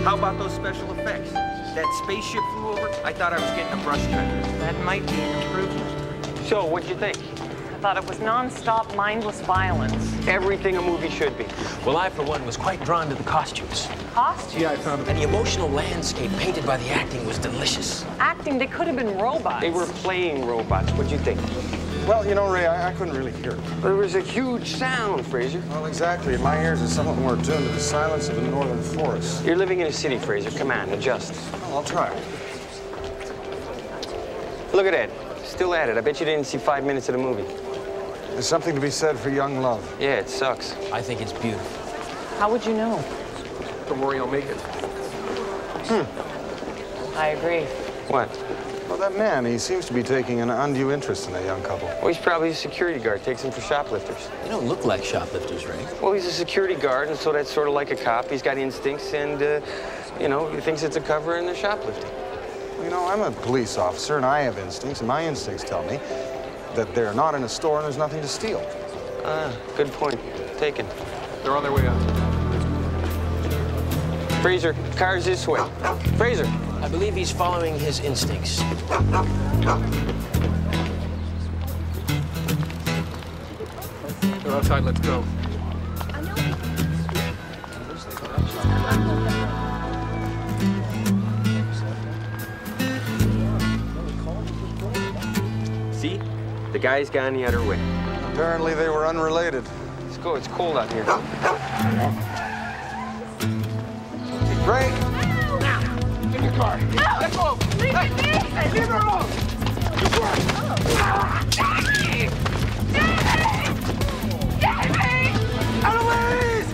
How about those special effects? That spaceship flew over, I thought I was getting a brush cut. That might be an improvement. So, what'd you think? I thought it was non-stop, mindless violence. Everything a movie should be. Well, I, for one, was quite drawn to the costumes. Costumes? Yeah, I found it. And the emotional landscape painted by the acting was delicious. Acting, they could have been robots. They were playing robots. What'd you think? Well, you know, Ray, I couldn't really hear it. There was a huge sound, Fraser. Well, exactly. My ears are somewhat more attuned to the silence of the northern forest. You're living in a city, Fraser. Come on, adjust. Well, I'll try. Look at that. Still at it. I bet you didn't see 5 minutes of the movie. There's something to be said for young love. Yeah, it sucks. I think it's beautiful. How would you know? Don't worry, I'll make it. I agree. What? Well, that man, he seems to be taking an undue interest in that young couple. Well, he's probably a security guard. Takes them for shoplifters. They don't look like shoplifters, Ray. Well, he's a security guard, and so that's sort of like a cop. He's got instincts, and, you know, he thinks it's a cover, and they're shoplifting. You know, I'm a police officer, and I have instincts, and my instincts tell me that they're not in a store and there's nothing to steal. Ah, good point. Taken. They're on their way out. Fraser, car's this way. Fraser. I believe he's following his instincts. They're outside, let's go. See? The guy's gone the other way. Apparently they were unrelated. Let's go. It's cold out here. Ray! In your car. Let's go! Leave me be! Leave her alone! Jamie! Jamie! Jamie! Eloise!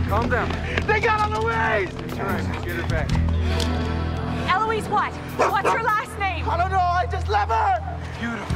Calm down. They got Eloise! It's all right, get her back. Eloise what? What's her last name? I don't know, I just love her! Beautiful.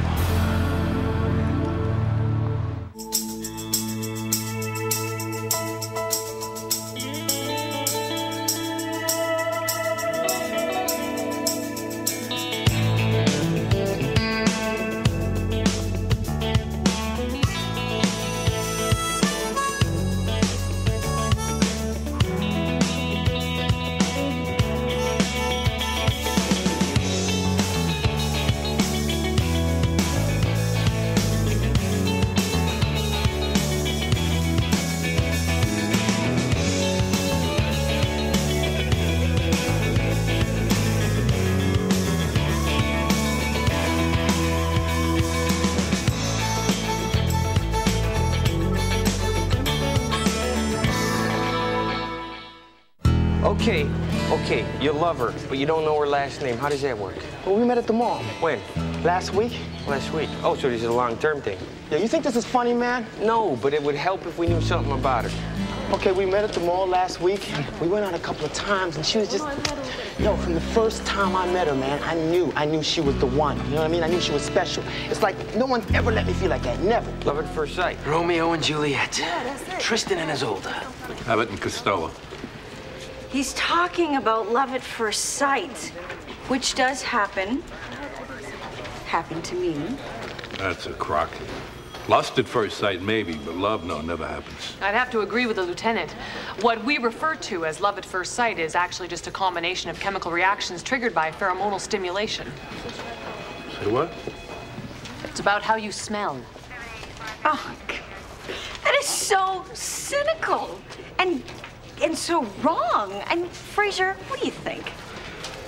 Okay, you love her, but you don't know her last name. How does that work? Well, we met at the mall. When? Last week. Last week. Oh, so this is a long-term thing. Yeah, you think this is funny, man? No, but it would help if we knew something about her. Okay, we met at the mall last week. We went out a couple of times, and she was just... Yo, from the first time I met her, man, I knew she was the one. You know what I mean? I knew she was special. It's like no one ever let me feel like that. Never. Love at first sight. Romeo and Juliet. Yeah, that's it. Tristan and Isolde. Abbott and Costello. He's talking about love at first sight, which does happen. Happened to me. That's a crock. Lust at first sight, maybe, but love, no, never happens. I'd have to agree with the lieutenant. What we refer to as love at first sight is actually just a combination of chemical reactions triggered by pheromonal stimulation. Say what? It's about how you smell. Oh, that is so cynical and so wrong. And Fraser, what do you think?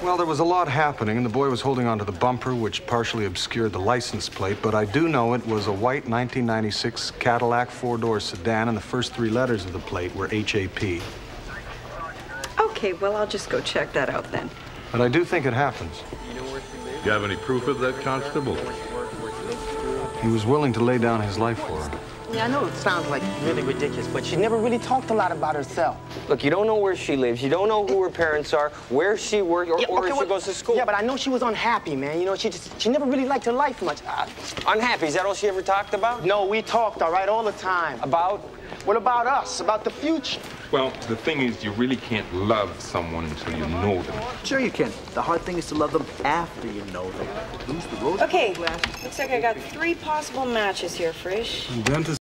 Well, there was a lot happening, and the boy was holding onto the bumper, which partially obscured the license plate, but I do know it was a white 1996 Cadillac four-door sedan, and the first three letters of the plate were HAP. Okay, well, I'll just go check that out then. But I do think it happens. You have any proof of that, Constable? He was willing to lay down his life for her. Yeah, I know it sounds like really ridiculous, but she never really talked a lot about herself. Look, you don't know where she lives. You don't know who her parents are, where she works, or if she goes to school. Yeah, but I know she was unhappy, man. You know, she never really liked her life much. Unhappy? Is that all she ever talked about? No, we talked, all right, all the time. About? What about us? About the future? Well, the thing is, you really can't love someone until you know them. Sure you can. The hard thing is to love them after you know them. Lose the rose Okay, looks like I got 3 possible matches here, Frisch. Dentist